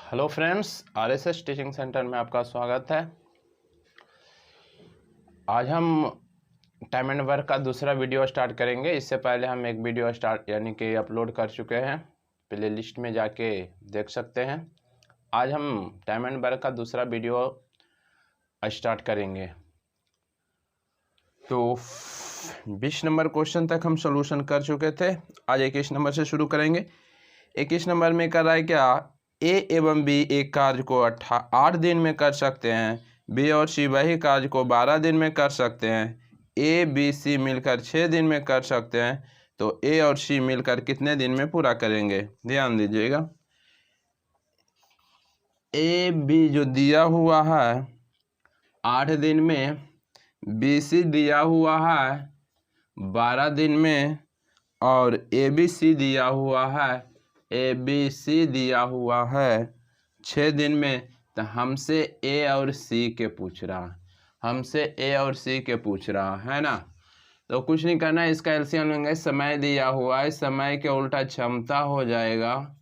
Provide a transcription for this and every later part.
Hello friends, RSS teaching centre में आपका स्वागत है। आज हम टाइम एंड वर्क का दूसरा वीडियो स्टार्ट करेंगे। इससे पहले हम एक वीडियो स्टार्ट यानी कि अपलोड कर चुके हैं, प्ले लिस्ट में जाके देख सकते हैं। आज हम टाइम एंड वर्क का दूसरा वीडियो स्टार्ट करेंगे। तो 20 नंबर क्वेश्चन तक हम सॉल्यूशन कर चुके थे। आज 21 नंबर से शुरू करेंगे। 21 नंबर में कर रहा है क्या, ए एवं बी एक कार्य को 8 दिन में कर सकते हैं, बी और सी वही कार्य को 12 दिन में कर सकते हैं, ए बी सी मिलकर 6 दिन में कर सकते हैं, तो ए और सी मिलकर कितने दिन में पूरा करेंगे। ध्यान दीजिएगा, ए बी जो दिया हुआ है 8 दिन में, बी सी दिया हुआ है 12 दिन में, और ए बी सी दिया हुआ है दिया हुआ है 6 दिन में। तो हमसे ए और सी के पूछ रहा है ना। तो कुछ नहीं करना है, इसका एलसीएम लेंगे। समय दिया हुआ है, समय के उल्टा क्षमता हो जाएगा।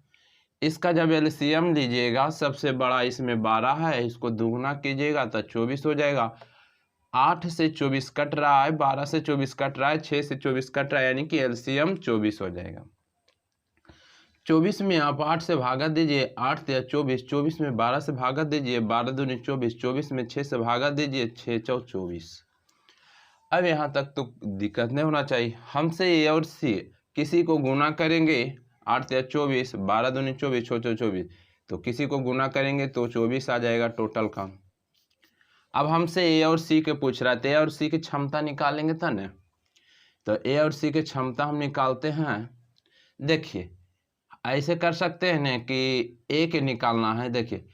इसका जब एलसीएम लीजिएगा, सबसे बड़ा इसमें 12 है, इसको दुगना कीजिएगा तो 24 हो जाएगा। 8 से 24 कट रहा है, 12 से 24 कट रहा है, 6 से 24 कट रहा है, यानी कि एलसीएम 24 हो जाएगा। 24 में आप 8 से भागा दीजिए, 8 या 24, 24 में 12 से भागा दीजिए, 12 दूनी 24, 24 में 6 से भागा दीजिए, 6 चौ 24। अब यहाँ तक तो दिक्कत नहीं होना चाहिए। हमसे ए और सी किसी को गुना करेंगे, 8 या 24, 12 दूनी 24, 6 चौ 24, तो किसी को गुना करेंगे तो 24 आ जाएगा टोटल का। अब हमसे ए और सी के पूछ रहा है, तो ए और सी की क्षमता निकालेंगे था ना। तो ए और सी की क्षमता हम निकालते हैं। देखिए, ऐसे कर सकते हैं ना कि ए के निकालना है। देखिए,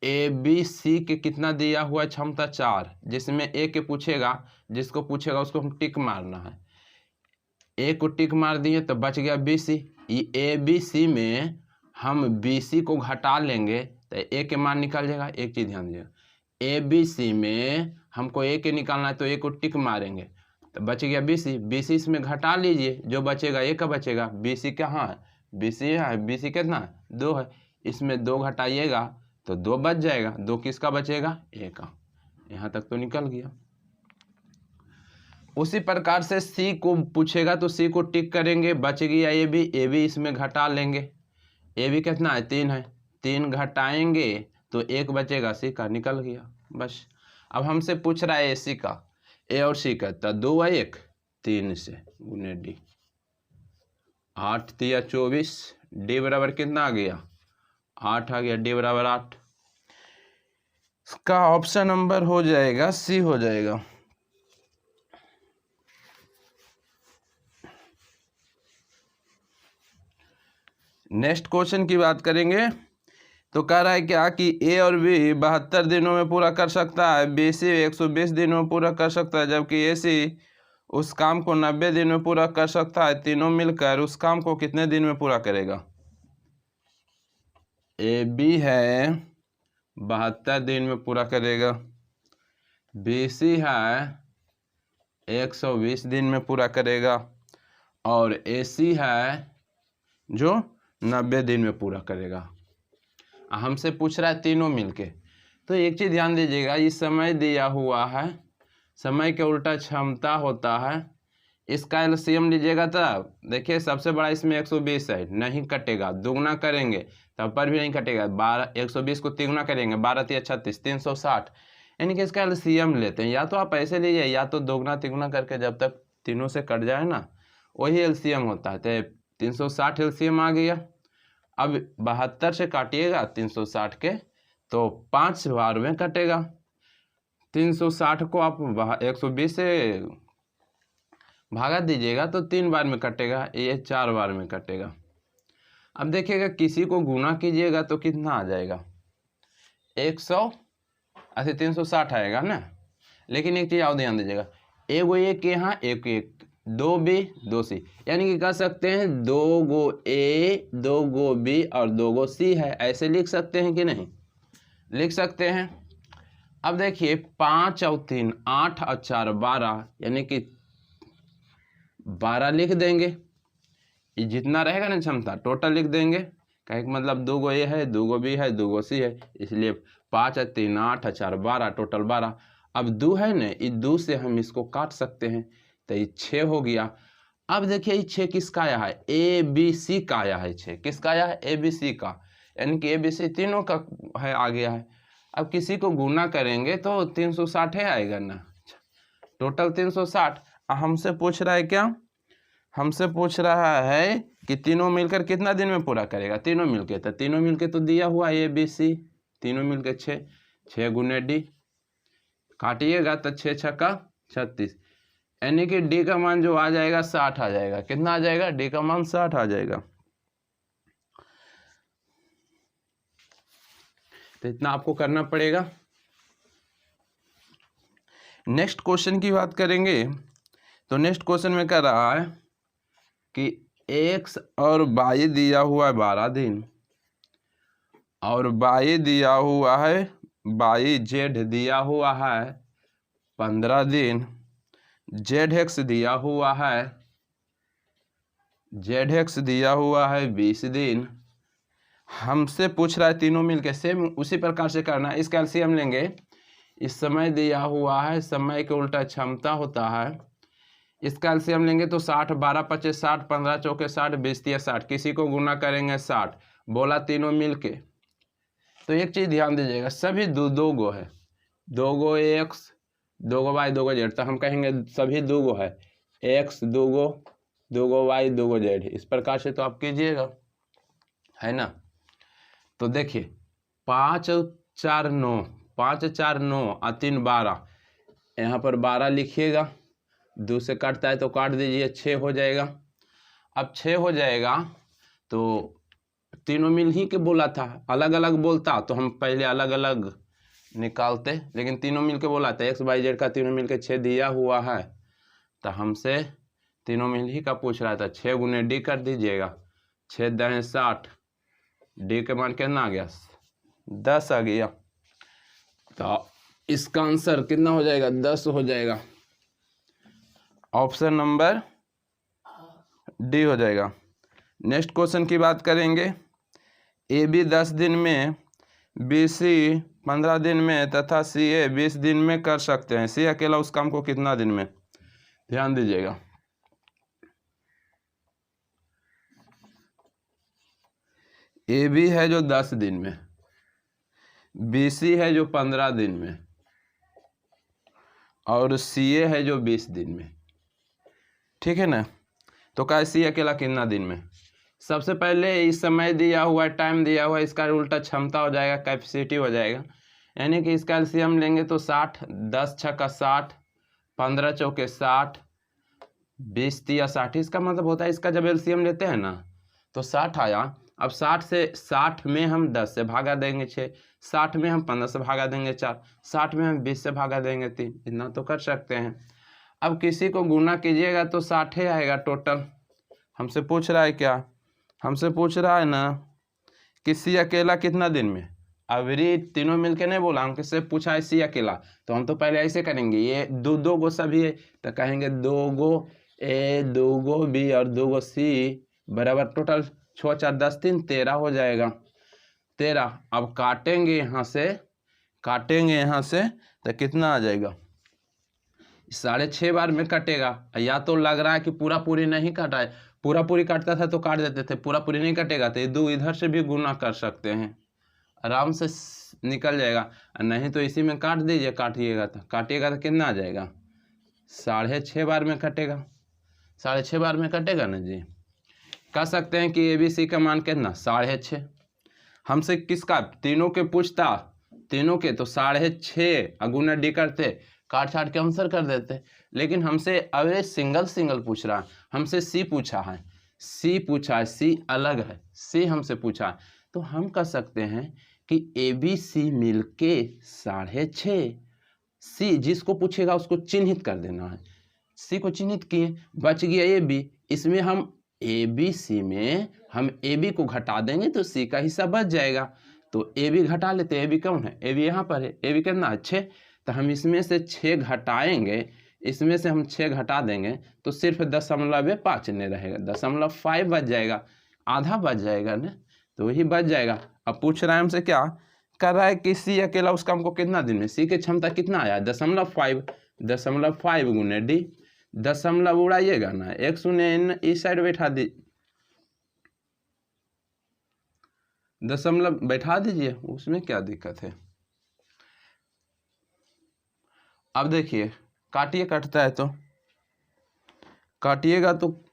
ए बी सी के कितना दिया हुआ है क्षमता 4, जिसमें ए के पूछेगा, जिसको पूछेगा उसको हम टिक मारना है। ए को टिक मार दिए तो बच गया B C. A B C में हम बी सी को घटा लेंगे तो ए के मान निकल जाएगा। एक चीज ध्यान दीजिएगा, ए बी सी में हमको ए के निकालना है तो ए को टिक मारेंगे तो बच गया BC। BC इसमें घटा लीजिए, जो बचेगा ए का बचेगा। BC कहाँ है, BC है, BC कितना है, 2 है। इसमें 2 घटाइएगा तो 2 बच जाएगा। 2 किसका बचेगा, ए का। यहाँ तक तो निकल गया। उसी प्रकार से C को पूछेगा तो C को टिक करेंगे, बच गया ए बी इसमें घटा लेंगे। ए बी कितना है, 3 है, 3 घटाएंगे तो 1 बचेगा, C का निकल गया बस। अब हमसे पूछ रहा है AC का, ए और सी का, तो 2 है 1, 3 से गुने डी, 8 या 24, डी बराबर कितना आ गया, 8 आ गया, डी बराबर 8। इसका ऑप्शन नंबर हो जाएगा सी हो जाएगा। नेक्स्ट क्वेश्चन की बात करेंगे। तो कह रहा है क्या कि ए और बी 72 दिनों में पूरा कर सकता है, बी सी 120 दिनों में पूरा कर सकता है, जबकि ए सी उस काम को 90 दिन में पूरा कर सकता है। तीनों मिलकर उस काम को कितने दिन में पूरा करेगा। ए बी है 72 दिन में पूरा करेगा, बी सी है 120 दिन में पूरा करेगा, और ए सी है जो 90 दिन में पूरा करेगा। हमसे पूछ रहा है तीनों मिलके। तो एक चीज ध्यान दीजिएगा, ये समय दिया हुआ है, समय के उल्टा क्षमता होता है। इसका एलसीएम लीजिएगा तब देखिए, सबसे बड़ा इसमें 120 है, नहीं कटेगा। दुगना करेंगे तब पर भी नहीं कटेगा। 120 को तिगुना करेंगे, 12 × 36, 360, यानी कि इसका एलसीएम लेते हैं। या तो आप ऐसे लीजिए, या तो दोगुना तिगुना करके जब तक तीनों से कट जाए ना, वही एलसीएम होता है। तो 360 एलसीएम आ गया। अब 72 से काटिएगा 360 के तो 5 बार में कटेगा। 360 को आप 120 से भागा दीजिएगा तो 3 बार में कटेगा, ये 4 बार में कटेगा। अब देखिएगा, किसी को गुना कीजिएगा तो कितना आ जाएगा, 180, 360 आएगा ना। लेकिन एक चीज और ध्यान दीजिएगा, एगो एक यहाँ, एक 2 बी 2 सी, यानी कि कह सकते हैं 2 गो ए 2 गो बी और 2 गो सी है। ऐसे लिख सकते हैं कि नहीं, लिख सकते हैं। अब देखिए, 5 और 3 8 और 4 12, यानी कि 12 लिख देंगे। ये जितना रहेगा ना क्षमता टोटल लिख देंगे कहे मतलब 2 गो ए है, 2 गो बी है, 2 गो सी है, इसलिए 5 है 3 8 है 4 12, टोटल 12। अब 2 है न, इस 2 से हम इसको काट सकते हैं, तो ये 6 हो गया। अब देखिए ये 6 किसका आया है, ए बी सी का आया है। 6 किसका आया है, ए बी सी का, यानी कि ए बी सी तीनों का है, आ गया है। अब किसी को गुना करेंगे तो 360 है आएगा ना, टोटल 360। हमसे पूछ रहा है क्या, हमसे पूछ रहा है कि तीनों मिलकर कितना दिन में पूरा करेगा, तीनों मिलके, तो तीनों मिलके तो दिया हुआ ए बी सी, तीनों मिलके 6, 6 गुने डी, काटिएगा तो 6 छक्का 36, यानी कि डी का मान जो आ जाएगा 60 आ जाएगा। कितना आ जाएगा, डी का मान 60 आ जाएगा। तो इतना आपको करना पड़ेगा। नेक्स्ट क्वेश्चन की बात करेंगे तो नेक्स्ट क्वेश्चन में कह रहा है कि एक्स और वाई दिया हुआ है 12 दिन, और वाई दिया हुआ है, वाई जेड दिया हुआ है 15 दिन, जेड एक्स दिया हुआ है, जेड एक्स दिया हुआ है 20 दिन। हमसे पूछ रहा है तीनों मिलके, सेम उसी प्रकार से करना है। इसका एलसीएम लेंगे, इस समय दिया हुआ है, समय के उल्टा क्षमता होता है, इसका एलसीएम लेंगे तो 60, 12 25 60, 15 चौके 60, 20 तिया 60, किसी को गुना करेंगे 60, बोला तीनों मिलके। तो एक चीज ध्यान दीजिएगा, सभी दो गो है, 2 गो एक्स 2 गो वाई 2 गो जेड, तो हम कहेंगे सभी 2 गो है, एक्स 2 गो वाई 2 गो जेड, इस प्रकार से तो आप कीजिएगा, है ना। तो देखिए 5 4 9, 5 4 9 और 3 12, यहाँ पर 12 लिखिएगा, 2 से काटता है तो काट दीजिए, 6 हो जाएगा। अब 6 हो जाएगा तो तीनों मिल ही के बोला था, अलग अलग बोलता तो हम पहले अलग अलग निकालते, लेकिन तीनों मिल के बोला था, एक्स वाई जेड का तीनों मिल के 6 दिया हुआ है, तो हमसे तीनों मिल ही का पूछ रहा था। 6 गुने डी कर दीजिएगा, 6 10 60, डी के मान कितना आ गया 10 आ गया, तो इसका आंसर कितना हो जाएगा, 10 हो जाएगा। ऑप्शन नंबर डी हो जाएगा। नेक्स्ट क्वेश्चन की बात करेंगे, ए बी 10 दिन में, बी सी 15 दिन में तथा सी ए 20 दिन में कर सकते हैं, सी अकेला उस काम को कितना दिन में। ध्यान दीजिएगा, ए बी है जो 10 दिन में, बी सी है जो 15 दिन में, और सी ए है जो 20 दिन में, ठीक है ना। तो क्या सी अकेला कितना दिन में। सबसे पहले इस समय दिया हुआ है, टाइम दिया हुआ है, इसका उल्टा क्षमता हो जाएगा, कैपेसिटी हो जाएगा, यानी कि इसका एलसीएम लेंगे तो 60, 10 छक्का 60, 15 चौके 60, 20 तिया 60, इसका मतलब होता है इसका जब एलसीएम लेते हैं ना तो 60 आया। अब 60 से 60 में हम 10 से भागा देंगे 6, 60 में हम 15 से भागा देंगे 4, 60 में हम 20 से भागा देंगे 3, इतना तो कर सकते हैं। अब किसी को गुना कीजिएगा तो 60 आएगा टोटल। हमसे पूछ रहा है क्या, हमसे पूछ रहा है ना कि सी अकेला कितना दिन में। अवरी तीनों मिलके नहीं बोला, हम किससे पूछा है सी अकेला, तो हम तो पहले ऐसे करेंगे, ये दो गो सभी है तो कहेंगे 2 गो ए 2 गो बी और 2 गो सी बराबर टोटल 6 4 10 3 13 हो जाएगा, 13। अब काटेंगे यहाँ से, काटेंगे यहाँ से तो कितना आ जाएगा, 6.5 बार में कटेगा। या तो लग रहा है कि पूरा पूरी नहीं काटा है, पूरा पूरी काटता था तो काट देते थे, पूरा पूरी नहीं कटेगा तो ये 2 इधर से भी गुना कर सकते हैं, आराम से निकल जाएगा। नहीं तो इसी में काट दीजिए, काटिएगा तो कितना आ जाएगा, 6.5 बार में कटेगा, 6.5 बार में कटेगा ना जी। कह सकते हैं कि ए बी सी का मान कितना 6.5। हमसे किसका, तीनों के पूछता, तीनों के तो 6.5 गुना डी करते, काट छाट के आंसर कर देते, लेकिन हमसे अरे सिंगल पूछ रहा है, हमसे सी पूछा है, सी पूछा है, सी अलग है, सी हमसे पूछा है, तो हम कह सकते हैं कि ए बी सी मिलके 6.5, सी जिसको पूछेगा उसको चिन्हित कर देना है, सी को चिन्हित किए, बच गया ए बी, इसमें हम ए बी सी में हम ए बी को घटा देंगे तो सी का हिस्सा बच जाएगा, तो ए बी घटा लेते, ए बी कौन है, ए बी यहाँ पर है, ए बी कितना 6, तो हम इसमें से 6 घटाएंगे, इसमें से हम 6 घटा देंगे तो सिर्फ 0.5 नहीं रहेगा, 0.5 बच जाएगा, आधा बच जाएगा ना, तो वही बच जाएगा। अब पूछ रहा है हमसे क्या कर रहा है कि सी अकेला उस काम को कितना दिन में, सी की क्षमता कितना आया 0.5 गुने डी, दशमलव उड़ाइएगा ना, 1 इस साइड बैठा दी, दशमलव बैठा दीजिए, उसमें क्या दिक्कत है। अब देखिए काटिए, कटता है तो काटिएगा तो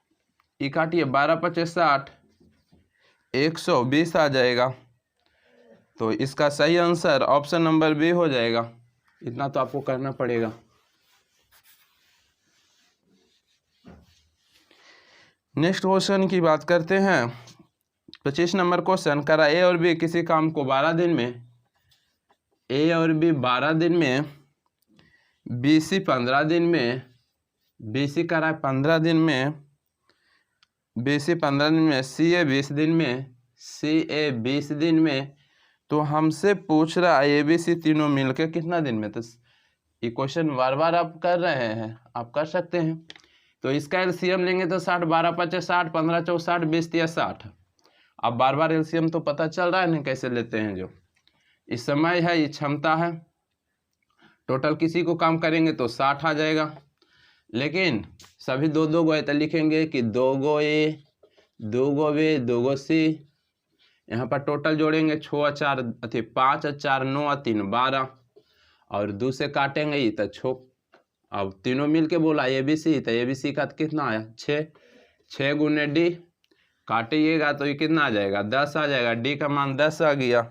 ये काटिए, 12×5 = 60, 120 आ जाएगा। तो इसका सही आंसर ऑप्शन नंबर बी हो जाएगा। इतना तो आपको करना पड़ेगा। नेक्स्ट क्वेश्चन की बात करते हैं। 25 नंबर क्वेश्चन करा ए और बी किसी काम को 12 दिन में, ए और बी 12 दिन में, बी सी 15 दिन में, बी सी करा 15 दिन में, बी सी 15 दिन में, सी ए 20 दिन में, सी ए 20 दिन में। तो हमसे पूछ रहा है ए बी सी तीनों मिलकर कितना दिन में। तो ये क्वेश्चन बार बार आप कर रहे हैं, आप कर सकते हैं। तो इसका एलसीएम लेंगे तो 60, 12×5 = 60, 15×4 = 60, 20×3 = 60। अब बार बार एलसीएम तो पता चल रहा है ना कैसे लेते हैं। जो इस समय है ये क्षमता है, टोटल किसी को काम करेंगे तो 60 आ जाएगा। लेकिन सभी दो गो है तो लिखेंगे कि 2 गो ए, 2 गो बी, 2 गो सी। यहाँ पर टोटल जोड़ेंगे 6 4 5 4 9 3 12 और 2 से काटेंगे ये तो 6। अब तीनों मिल के बोला ए बी सी, तो ए बी सी का कितना आया 6, 6 गुने डी, काटिएगा तो ये कितना आ जाएगा 10 आ जाएगा। डी का मान 10 आ गया।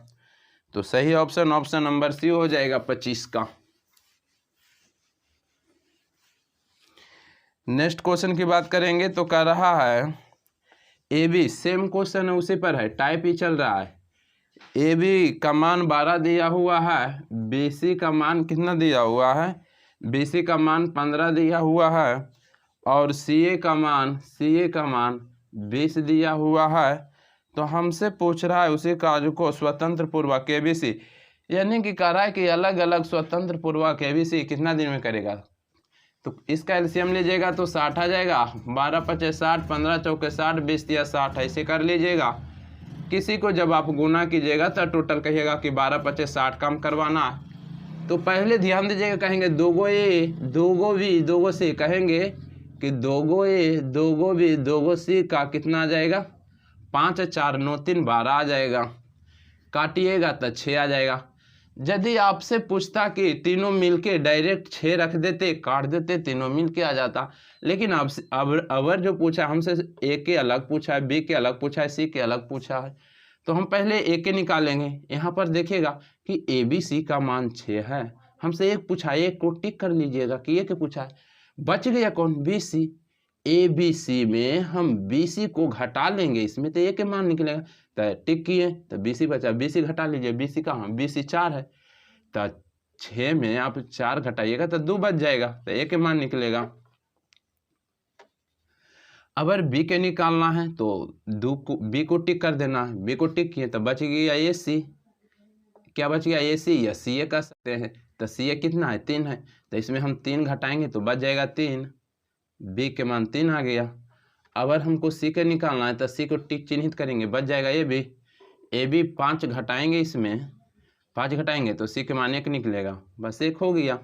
तो सही ऑप्शन ऑप्शन नंबर सी हो जाएगा 25 का। नेक्स्ट क्वेश्चन की बात करेंगे तो कह रहा है ए बी, सेम क्वेश्चन है उसी पर है, टाइप ही चल रहा है। ए बी का मान 12 दिया हुआ है, बी सी का मान कितना दिया हुआ है, बी सी का मान 15 दिया हुआ है और सी ए का मान 20 दिया हुआ है। तो हमसे पूछ रहा है उसी कार्य को स्वतंत्र पूर्वक ए बी सी, यानी कि कह रहा है कि अलग अलग स्वतंत्र पूर्वक ए बी सी कितना दिन में करेगा। तो इसका एलसीएम लीजिएगा तो 60 आ जाएगा, 12×5 = 60, 15×4 = 60, 20×3 = 60, ऐसे कर लीजिएगा। किसी को जब आप गुना कीजिएगा तो टोटल कहिएगा कि 12×5 = 60 काम करवाना है। तो पहले ध्यान दीजिएगा, कहेंगे 2 गो ए, 2 गो बी, 2 गो सी, कहेंगे कि 2 गो ए, 2 गो बी, 2 गो सी का कितना आ जाएगा 5 4 9 3 12 आ जाएगा। काटिएगा तो 6 आ जाएगा। यदि आपसे पूछता कि तीनों मिलके डायरेक्ट 6 रख देते, काट देते, तीनों मिलके आ जाता। लेकिन अब जो पूछा हमसे, ए के अलग पूछा है, बी के अलग पूछा है, सी के अलग पूछा है, तो हम पहले ए के निकालेंगे। यहाँ पर देखिएगा कि ए बी सी का मान 6 है, हमसे एक पूछा है, एक को टिक कर लीजिएगा कि एक पूछा है। बच गया कौन, B C. A B C में हम बी सी को घटा लेंगे, इसमें तो ए के मान निकलेगा, तो टिक किए तो बी सी बचा, बी सी घटा लीजिए, बी सी कहाँ, बी सी 4 है, तो 6 में आप 4 घटाइएगा तो 2 बच जाएगा, तो ए के मान निकलेगा। अगर बी के निकालना है तो बी को टिक कर देना है, बी को टिक किए तो बच गया ए सी। क्या बच गया, ए सी या सी ए कर सकते हैं। तो सी ए कितना है 3 है, तो इसमें हम 3 घटाएंगे तो बच जाएगा 3, बी के मान 3 आ गया। अगर हमको सी के निकालना है तो सी को टिक चिन्हित करेंगे, बच जाएगा ए बी 5 घटाएंगे, इसमें 5 घटाएंगे तो सी के मान 1 निकलेगा, बस 1 हो गया।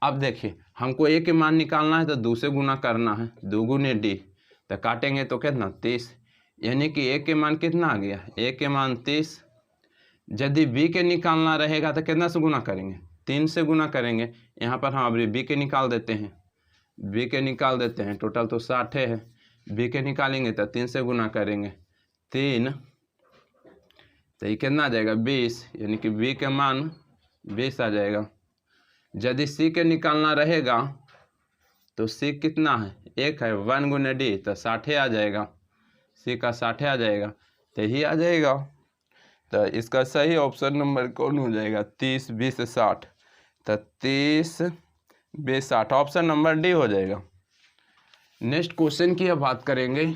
अब देखिए हमको ए के मान निकालना है तो 2 से गुना करना है, 2 गुने डी, तो काटेंगे तो कितना 30, यानी कि ए के मान कितना आ गया, ए के मान 30। यदि बी के निकालना रहेगा तो कितना से गुना करेंगे, 3 से गुना करेंगे। यहाँ पर हम अभी बी के निकाल देते हैं, बी के निकाल देते हैं, टोटल तो 60 है, बी के निकालेंगे तो 3 से गुना करेंगे, 3, तो ये कितना आ जाएगा 20, यानी कि बी के मान 20 आ जाएगा। यदि सी के निकालना रहेगा तो सी कितना है, 1 है, 1 गुने डी, तो 60 आ जाएगा, सी का 60 आ जाएगा, तो यही आ जाएगा। तो इसका सही ऑप्शन नंबर कौन हो जाएगा, 30 20 60, तो 30 20 60 ऑप्शन नंबर डी हो जाएगा। नेक्स्ट क्वेश्चन की अब बात करेंगे।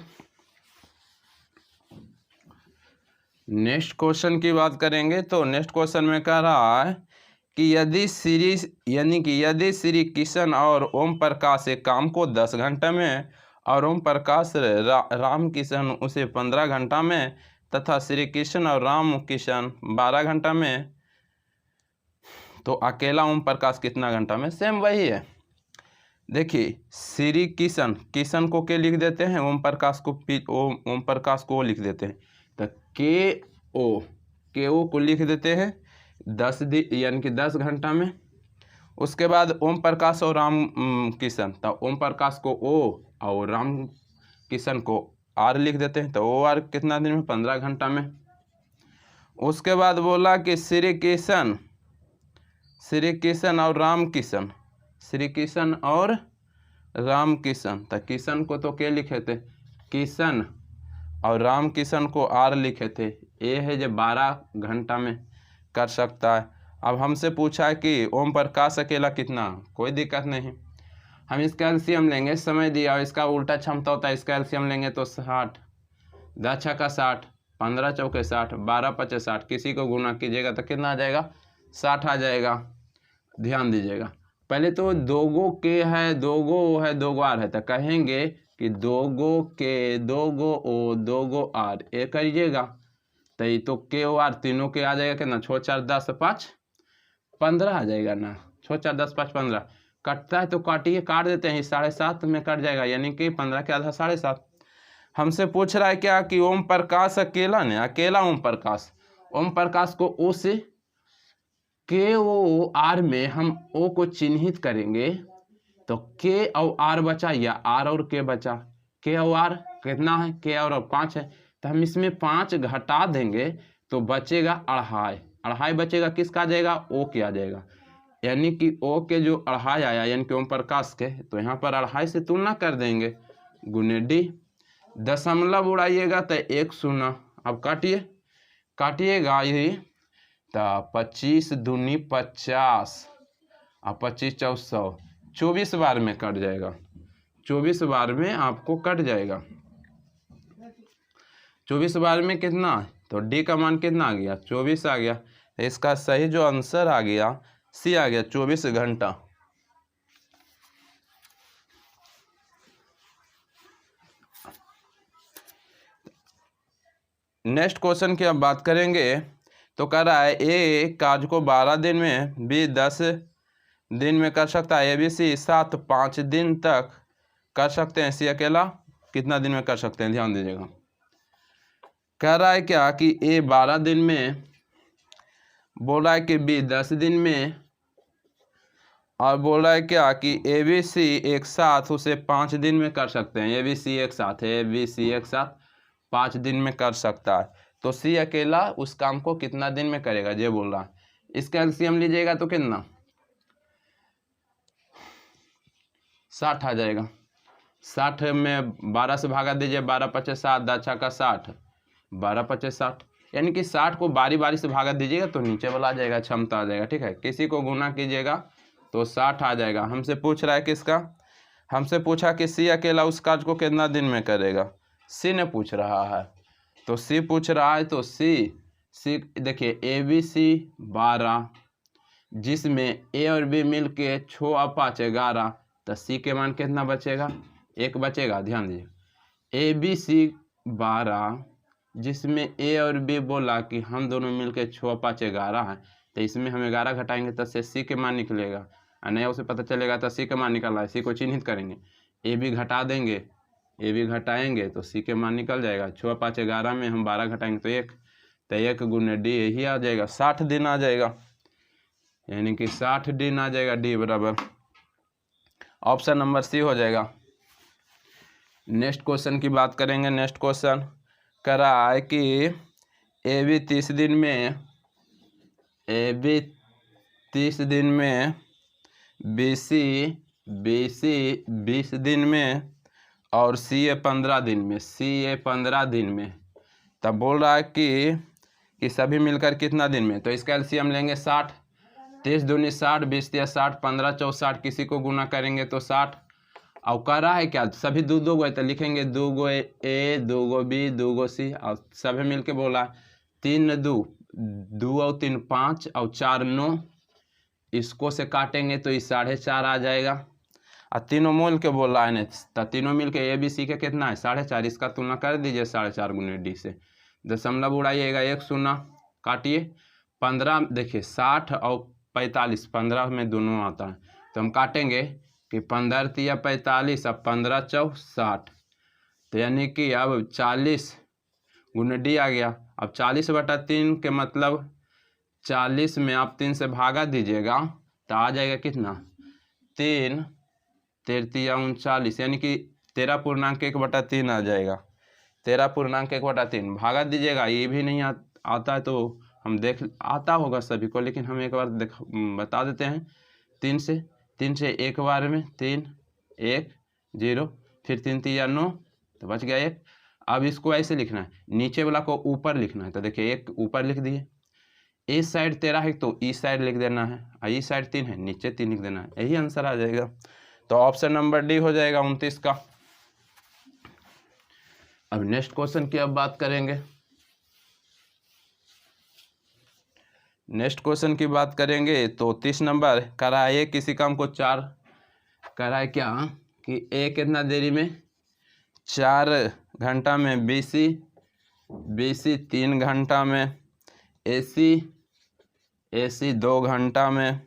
नेक्स्ट क्वेश्चन की बात करेंगे तो नेक्स्ट क्वेश्चन में कह रहा है कि यदि श्री किशन और ओम प्रकाश एक काम को 10 घंटे में और ओम प्रकाश राम किशन उसे 15 घंटा में तथा श्री कृष्ण और राम किशन 12 घंटा में, तो अकेला ओम प्रकाश कितना घंटा में? सेम वही है। देखिए श्री किशन, किशन को के लिख देते हैं, ओम प्रकाश को ओम प्रकाश को लिख देते हैं, तो के ओ को लिख देते हैं 10 दिन यानी कि 10 घंटा में। उसके बाद ओम प्रकाश और राम किशन, तो ओम प्रकाश को ओ और राम किशन को आर लिख देते हैं, तो ओ आर कितना दिन में? 15 घंटा में। उसके बाद बोला कि श्री किशन और राम किशन, श्री किशन और राम किशन, तो किशन को तो के लिखे थे किशन और राम किशन को आर लिखे थे। ये है जो 12 घंटा में कर सकता है। अब हमसे पूछा है कि ओम प्रकाश अकेला कितना? कोई दिक्कत नहीं, हम इसका एलसीएम लेंगे, समय दिया और इसका उल्टा क्षमता होता है, इसका एलसीएम लेंगे तो 60, 10 छक्का 60, 15 चौके 60, 12 पचे 60, किसी को गुना कीजिएगा तो कितना आ जाएगा? 60 आ जाएगा। ध्यान दीजिएगा, पहले तो दोगो के है, दोगो ओ है, दोगो आर है, तो कहेंगे कि दोगो के, दोगो ओ, दोगो आर, ये करिएगा तो ये तो के ओ आर तीनों के आ जाएगा कितना? 6 4 10 5 15 आ जाएगा ना, 6 4 10 5 15। कटता है तो काटिए, काट देते हैं, 7.5 में कट जाएगा, यानी कि 15 के आधा 7.5। हमसे पूछ रहा है क्या कि ओम प्रकाश अकेला ने, अकेला ओम प्रकाश को ओ से के ओ आर में हम ओ को चिन्हित करेंगे, तो के और आर बचा या आर और के बचा? के और आर कितना है? के और 5 है, तो हम इसमें 5 घटा देंगे तो बचेगा 2.5 बचेगा, किसका आ जाएगा? ओ के आ जाएगा, यानी कि ओ के जो 2.5 आया यानी कि ओम प्रकाश के, तो यहाँ पर 2.5 से तुलना कर देंगे, गुने डी, दशमलव उड़ाइएगा तो 1 0। अब काटिएगा यही, तो 25 दूनी 50 और 25 चौ 100, 24 बार में कट जाएगा, 24 बार में आपको कट जाएगा। 24 बार में कितना? तो डी का मान कितना आ गया? 24 आ गया। इसका सही जो आंसर आ गया सी आ गया, 24 घंटा। नेक्स्ट क्वेश्चन की अब बात करेंगे, तो कह रहा है ए कार्य को 12 दिन में, बी 10 दिन में कर सकता है, ए बी सी 7 5 दिन तक कर सकते हैं, सी अकेला कितना दिन में कर सकते हैं? ध्यान दीजिएगा, कह रहा है क्या कि ए 12 दिन में, बोल रहा है कि बी 10 दिन में, और बोल रहा है क्या कि ए बी सी एक साथ उसे 5 दिन में कर सकते हैं। ए बी सी एक साथ है, ए बी सी एक साथ 5 दिन में कर सकता है, तो सी अकेला उस काम को कितना दिन में करेगा? ये बोल रहा है। इसका एलसीएम लीजिएगा तो कितना? 60 आ जाएगा। 60 में 12 से भागा दीजिए, 12 पचे 7, 10 छक्का 60, 12 पचे 60, यानी कि 60 को बारी बारी से भागा दीजिएगा तो नीचे वाला आ जाएगा, क्षमता आ जाएगा। ठीक है, किसी को गुना कीजिएगा तो 60 आ जाएगा। हमसे पूछ रहा है किसका? हमसे पूछा कि सी अकेला उस कार्य को कितना दिन में करेगा, सी ने पूछ रहा है, तो सी पूछ रहा है, तो सी देखिए ए बी सी 12, जिसमें ए और बी मिल के 6 और 5 11, तो सी के मान कितना बचेगा? 1 बचेगा। ध्यान दीजिए, ए बी सी 12 जिसमें ए और बी बोला कि हम दोनों मिलके 6 और 5 11 है, तो इसमें हम 11 घटाएंगे तो सी के मान निकलेगा, और नहीं उसे पता चलेगा तो सी के मान निकल है, सी को चिन्हित करेंगे, ए बी घटा देंगे, ए बी घटाएंगे तो सी के मान निकल जाएगा। 6 और 5 11 में हम 12 घटाएंगे तो 1, तो 1 गुने डी यही आ जाएगा, 60 दिन आ जाएगा, यानी कि 60 दिन आ जाएगा। डी बराबर ऑप्शन नंबर सी हो जाएगा। नेक्स्ट क्वेश्चन की बात करेंगे। नेक्स्ट क्वेश्चन कह रहा है कि ए बी 30 दिन में, ए बी 30 दिन में, बी सी 20 दिन में, और सी ए 15 दिन में, सी ए 15 दिन में, तब बोल रहा है कि सभी मिलकर कितना दिन में? तो इसका एलसीएम लेंगे 60, 30 दूनी 60, 20 या 60, 15 चौ 60, किसी को गुना करेंगे तो 60। और कह रहा है क्या? सभी दो गो है तो लिखेंगे 2 गो ए, 2 गो बी, 2 गो सी, और सभी मिलके बोला 3 2 और 3 5 और 4 9, इसको से काटेंगे तो ये 4.5 आ जाएगा। और तीनों मोल के बोल रहा है ना, तो तीनों मिल के ए बी सी के कितना है? 4.5। इसका तुलना कर दीजिए 4.5 गुने डी से, दशमलव उड़ाइएगा, 1 शून्य काटिए। 15 देखिए 60 और 45 15 में दोनों आता है, तो हम काटेंगे कि 15 तिया 45 और 15 चौ 60, तो यानी कि अब 40 गुने डी आ गया। अब 40/3 के मतलब 40 में आप 3 से भागा दीजिएगा तो आ जाएगा कितना, 3 3 39, यानी कि 13.1/3 आ जाएगा। 13.1/3 भागा दीजिएगा। ये भी नहीं आता है तो हम देख आता होगा सभी को, लेकिन हम एक बार बता देते हैं। 3 से एक बार में 3 1 0, फिर 3 3 9, तो बच गया 1। अब इसको ऐसे लिखना है, नीचे वाला को ऊपर लिखना है, तो देखिए 1 ऊपर लिख दिए। इस साइड 13 है तो इस साइड लिख देना है, और इस साइड 3 है नीचे 3 लिख देना है, यही आंसर आ जाएगा। तो ऑप्शन नंबर डी हो जाएगा 29 का। अब नेक्स्ट क्वेश्चन की अब बात करेंगे। नेक्स्ट क्वेश्चन की बात करेंगे तो 30 नंबर, कराए किसी काम को 4, कराए क्या कि ए कितना देरी में 4 घंटा में, बीसी 3 घंटा में, एसी 2 घंटा में,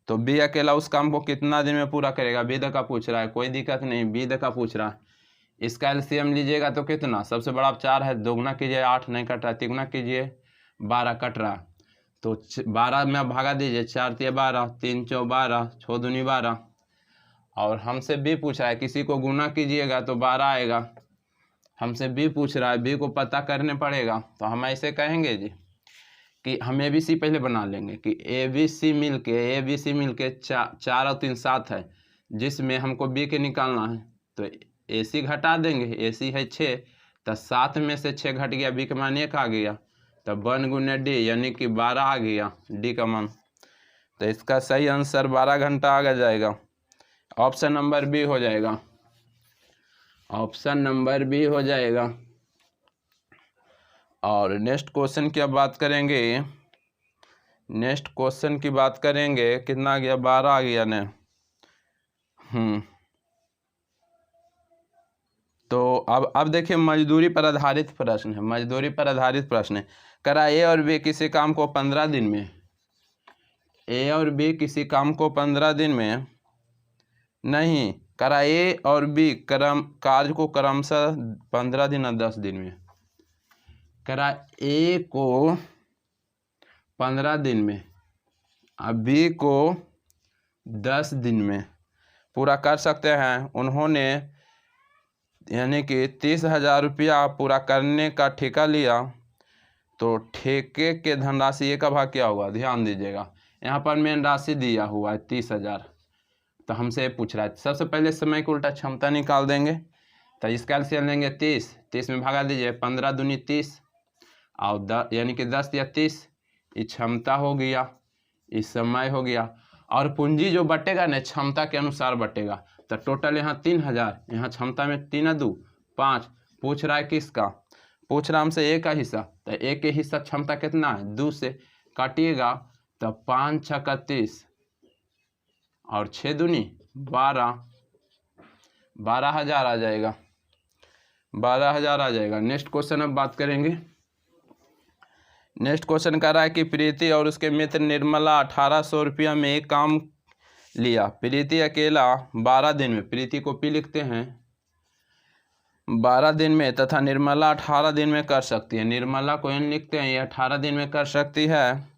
तो बी अकेला उस काम को कितना दिन में पूरा करेगा। बी का पूछ रहा है, कोई दिक्कत नहीं, बी का पूछ रहा है। इसका एलसीएम लीजिएगा तो कितना, सबसे बड़ा 4 है, 2 गुना कीजिए 8 नहीं कट रहा, 3 गुना कीजिए 12 कट रहा, तो 12 में आप भागा दीजिए, 4 तिया 12, 3 चौ 12, 6 दूनी 12। और हमसे बी पूछ रहा है, किसी को गुना कीजिएगा तो 12 आएगा। हमसे बी पूछ रहा है, बी को पता करने पड़ेगा, तो हम ऐसे कहेंगे जी कि हम ए बी सी पहले बना लेंगे कि ए बी सी मिल के 4 और 3 7 है, जिसमें हमको बी के निकालना है, तो ए सी घटा देंगे। ए सी है 6, तो 7 में से 6 घट गया, बी का मान 1 आ गया, तो 1 गुने डी यानी कि 12 आ गया डी का मान। तो इसका सही आंसर 12 घंटा आ जाएगा, ऑप्शन नंबर बी हो जाएगा, ऑप्शन नंबर बी हो जाएगा। और नेक्स्ट क्वेश्चन की अब बात करेंगे। नेक्स्ट क्वेश्चन की बात करेंगे, कितना आ गया, 12 आ गया ने। तो अब देखिए मजदूरी पर आधारित प्रश्न है, मजदूरी पर आधारित प्रश्न है। करा ए और बी किसी काम को 15 दिन में, ए और बी किसी काम को 15 दिन में नहीं, करा ए और बी कार्य को क्रमशः 15 दिन और 10 दिन में। करा ए को 15 दिन में और बी को 10 दिन में पूरा कर सकते हैं। उन्होंने यानी कि 30,000 रुपया पूरा करने का ठेका लिया, तो ठेके के धनराशि ए का भाग क्या होगा, ध्यान दीजिएगा। यहाँ पर मेन राशि दिया हुआ है 30,000, तो हमसे पूछ रहा है। सबसे पहले समय की उल्टा क्षमता निकाल देंगे, तो इसका एलसीएम लेंगे 30 में भागा दीजिए, 15 दूनी 30 और यानी कि 10 या 30, ये क्षमता हो गया, इस समय हो गया। और पूंजी जो बटेगा ना क्षमता के अनुसार बटेगा, तो टोटल यहाँ 3,000, यहाँ क्षमता में 3 2 5, पूछ रहा है किसका, पूछ रहा हमसे ए का हिस्सा, तो ए के हिस्सा क्षमता कितना है, 2 से काटिएगा तो 5 6 31 और 6 दूनी 12, 12,000 आ जाएगा, 12,000 आ जाएगा। नेक्स्ट क्वेश्चन अब बात करेंगे। नेक्स्ट क्वेश्चन कह रहा है कि प्रीति और उसके मित्र निर्मला 1800 रुपया में एक काम लिया। प्रीति अकेला 12 दिन में, प्रीति को पी लिखते हैं, 12 दिन में तथा निर्मला 18 दिन में कर सकती है। निर्मला को एन लिखते हैं, ये 18 दिन में कर सकती है।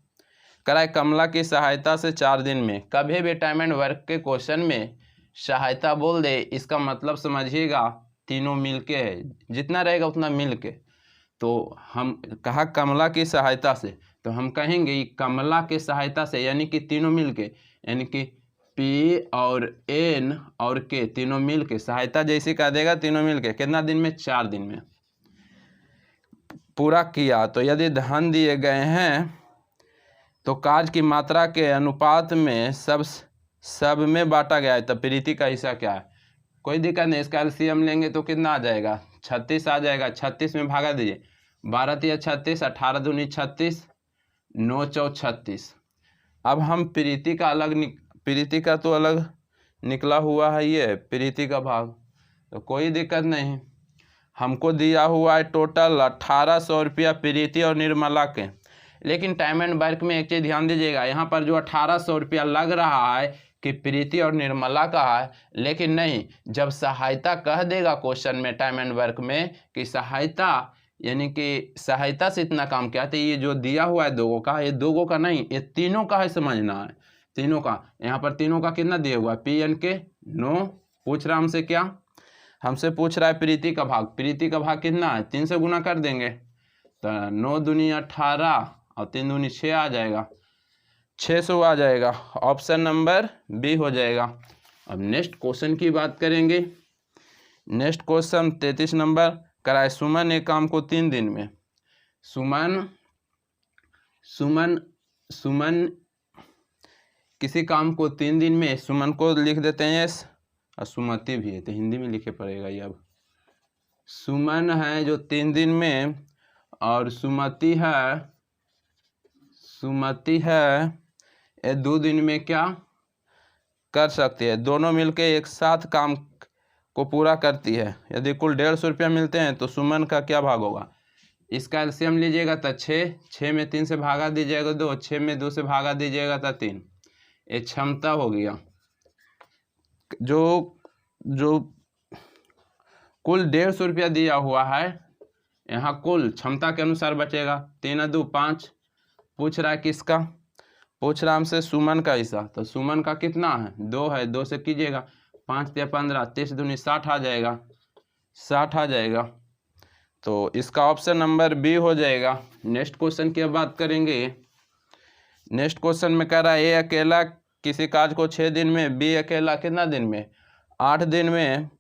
कराए कमला की सहायता से 4 दिन में। कभी भी टाइम एंड वर्क के क्वेश्चन में सहायता बोल दे, इसका मतलब समझिएगा तीनों मिलके है, जितना रहेगा उतना मिलके। तो हम कहा कमला की सहायता से, तो हम कहेंगे कमला की सहायता से यानी कि तीनों मिलके, यानी कि पी और एन और के तीनों मिलके, सहायता जैसी कह देगा तीनों मिलके कितना दिन में, 4 दिन में पूरा किया। तो यदि धन दिए गए हैं तो कार्य की मात्रा के अनुपात में सब में बांटा गया है, तो प्रीति का हिस्सा क्या है, कोई दिक्कत नहीं। इसका एलसीएम लेंगे तो कितना आ जाएगा, 36 आ जाएगा। 36 में भागा दीजिए, 12 तिया 36, 18 दूनी 36, 9 चौ 36। अब हम प्रीति का प्रीति का तो अलग निकला हुआ है ये प्रीति का भाग, तो कोई दिक्कत नहीं। हमको दिया हुआ है टोटल 1800 रुपया प्रीति और निर्मला के। लेकिन टाइम एंड वर्क में एक चीज़ ध्यान दीजिएगा, यहाँ पर जो 1800 रुपया लग रहा है कि प्रीति और निर्मला का है, लेकिन नहीं, जब सहायता कह देगा क्वेश्चन में टाइम एंड वर्क में कि सहायता, यानी कि सहायता से इतना काम किया, तो ये जो दिया हुआ है दोगों का, ये दोगों का नहीं, ये तीनों का है, समझना है, तीनों का। यहाँ पर तीनों का कितना दिया हुआ है, पी के 9। पूछ रहा हमसे क्या, हमसे पूछ रहा है प्रीति का भाग। प्रीति का भाग कितना है, 3 से गुना कर देंगे तो 9 दूनी 18 और 3 दूनी 6 आ जाएगा, 600 आ जाएगा। ऑप्शन नंबर बी हो जाएगा। अब नेक्स्ट क्वेश्चन की बात करेंगे। नेक्स्ट क्वेश्चन 33 नंबर कराए। सुमन एक काम को 3 दिन में, सुमन किसी काम को 3 दिन में, सुमन को लिख देते हैं यस, और सुमति भी है तो हिंदी में लिखे पड़ेगा ये। अब सुमन है जो 3 दिन में, और सुमति है ये 2 दिन में क्या कर सकती है, दोनों मिलके एक साथ काम को पूरा करती है। यदि कुल 150 रुपया मिलते हैं तो सुमन का क्या भाग होगा। इसका एलसीएम लीजिएगा तो 6 में 3 से भागा दीजिएगा 2, 6 में 2 से भागा दीजिएगा तो 3। ये क्षमता हो गया। जो कुल 150 रुपया दिया हुआ है, यहाँ कुल क्षमता के अनुसार बचेगा 3 2 5। पूछ रहा है किसका, पूछ रहा हमसे सुमन का हिस्सा, तो सुमन का कितना है, 2 है, 2 से कीजिएगा 5 या 15, 30 दूनी 60 आ जाएगा, 60 आ जाएगा। तो इसका ऑप्शन नंबर बी हो जाएगा। नेक्स्ट क्वेश्चन की बात करेंगे। नेक्स्ट क्वेश्चन में कह रहा है ए अकेला किसी कार्य को 6 दिन में, बी अकेला कितना दिन में, 8 दिन में,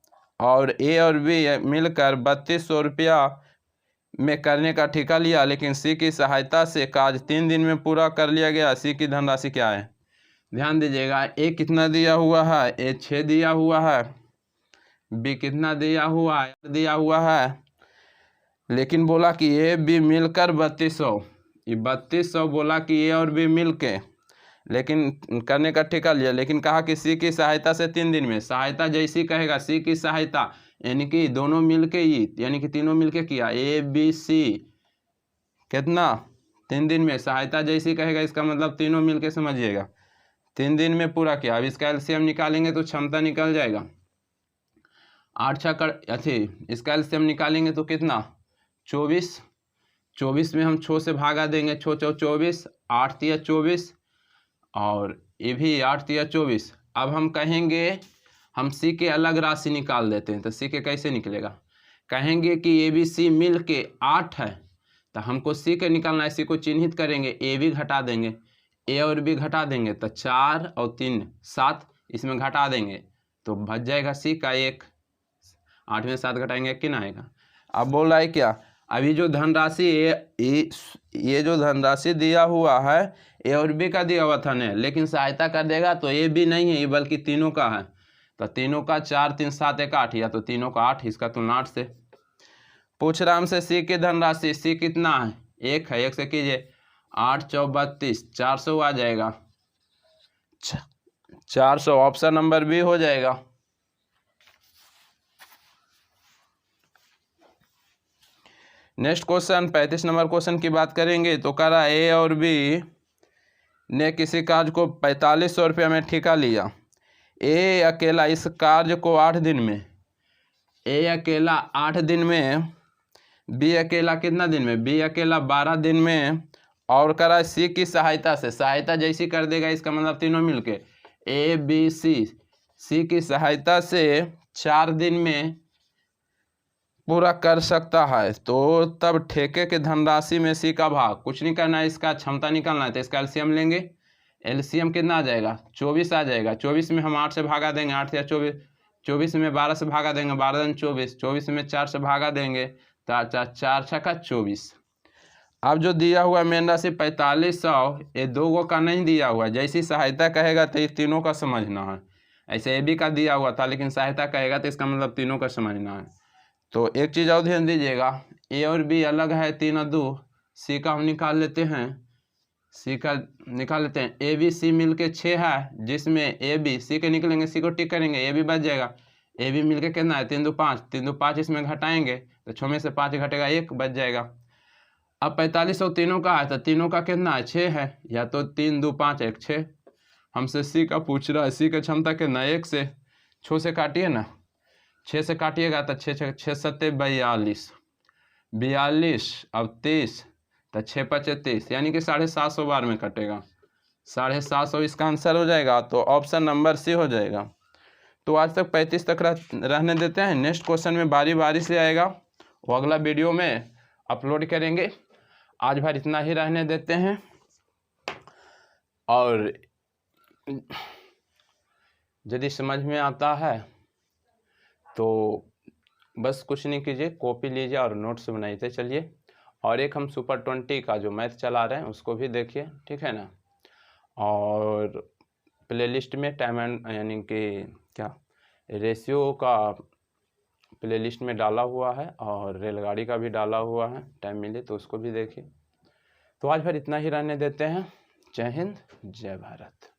और ए और बी मिलकर 3200 रुपया में करने का ठेका लिया, लेकिन सी की सहायता से कार्य 3 दिन में पूरा कर लिया गया। सी की धनराशि क्या है। ध्यान दीजिएगा, ए कितना दिया हुआ है, ए 6 दिया हुआ है, बी कितना दिया हुआ है, लेकिन बोला कि ए बी मिलकर 3200, ये 3200 बोला कि ए और बी मिलके, लेकिन करने का ठेका लिया, लेकिन कहा कि सी की सहायता से 3 दिन में। सहायता जैसी कहेगा, सी की सहायता यानी कि दोनों मिलके ही, यानी कि तीनों मिलके किया, ए बी सी कितना 3 दिन में। सहायता जैसी कहेगा इसका मतलब तीनों मिलके समझिएगा 3 दिन में पूरा किया। अब इसका एलसीएम निकालेंगे तो क्षमता निकल जाएगा, 8 6 इसका एलसीएम निकालेंगे तो कितना 24 में हम 6 से भागा देंगे, 6 4 24, 8 3 24, और ये भी 8 3 24। अब हम कहेंगे हम सी के अलग राशि निकाल देते हैं, तो सी के कैसे निकलेगा, कहेंगे कि ए बी सी मिल के 8 है, तो हमको सी के निकालना है, सी को चिन्हित करेंगे, ए भी घटा देंगे, ए और बी घटा देंगे, तो 4 और 3 7, इसमें घटा देंगे तो बच जाएगा सी का 1। 8 में 7 घटाएंगे कितना आएगा। अब बोल रहा है क्या, अभी जो धनराशि ये जो धनराशि दिया हुआ है ए और बी का दिया हुआ था ना, लेकिन सहायता कर देगा तो ए बी नहीं है, बल्कि तीनों का है, तो तीनों का 4 3 7 1 8, या तो तीनों का 8, इसका तुलना 8 से। पूछ रहा हमसे सी की धनराशि, सी कितना है 1 है, 1 से कीजिए 8 4 32, 400 आ जाएगा, 400 ऑप्शन नंबर बी हो जाएगा। नेक्स्ट क्वेश्चन 35 नंबर क्वेश्चन की बात करेंगे। तो कह रहा ए और बी ने किसी कार्य को 4500 रुपये में ठेका लिया। ए अकेला इस कार्य को 8 दिन में, ए अकेला 8 दिन में, बी अकेला कितना दिन में, बी अकेला 12 दिन में, और कह रहा है सी की सहायता से, सहायता जैसी कर देगा इसका मतलब तीनों मिलके ए बी सी की सहायता से 4 दिन में पूरा कर सकता है। तो तब ठेके के धनराशि में सी का भाग, कुछ नहीं करना है, इसका क्षमता निकालना है, तो इसका एलसीएम लेंगे। एलसीएम कितना आ जाएगा 24 आ जाएगा। 24 में हम 8 से भागा देंगे, 8 या 24, 24 में 12 से भागा देंगे, 12 दिन 24, 24 में 4 से भागा देंगे तो 4 6 का 24। अब जो दिया हुआ मेन राशि 4500, ये दो गो का नहीं दिया हुआ, जैसी सहायता कहेगा तो ये तीनों का समझना है। ऐसे ए बी का दिया हुआ था, लेकिन सहायता कहेगा तो इसका मतलब तीनों का समझना है। तो एक चीज़ और ध्यान दीजिएगा, ए और बी अलग है 3 और 2, सी का हम निकाल लेते हैं, सी का निकाल लेते हैं। ए बी सी मिल के 6 है, जिसमें ए बी सी के निकलेंगे, सी को टिक करेंगे, ए बी बच जाएगा। ए बी मिल के कितना है 3 2 5, 3 2 5 इसमें घटाएंगे तो 6 में से 5 घटेगा 1 बच जाएगा। अब 45 और तीनों का है तो तीनों का कितना है 6 है, या तो 3 2 5 1 6। हमसे सी का पूछ रहा है, सी का क्षमता कितना 1 से 6 से काटिए ना, 6 से काटिएगा तो 6 6 7 42 42 अब 30 तो 6 5 30 यानी कि 750 बार में कटेगा। 750 इसका आंसर हो जाएगा, तो ऑप्शन नंबर सी हो जाएगा। तो आज तक 35 तक रहने देते हैं। नेक्स्ट क्वेश्चन में बारी बारी से आएगा, वो अगला वीडियो में अपलोड करेंगे। आज भर इतना ही रहने देते हैं, और यदि समझ में आता है तो बस कुछ नहीं कीजिए, कॉपी लीजिए और नोट्स बनाइए। चलिए, और एक हम सुपर 20 का जो मैथ चला रहे हैं उसको भी देखिए, ठीक है ना। और प्लेलिस्ट में टाइम एंड यानी कि क्या रेशियो का प्लेलिस्ट में डाला हुआ है, और रेलगाड़ी का भी डाला हुआ है, टाइम मिले तो उसको भी देखिए। तो आज भर इतना ही रहने देते हैं। जय हिंद, जय भारत।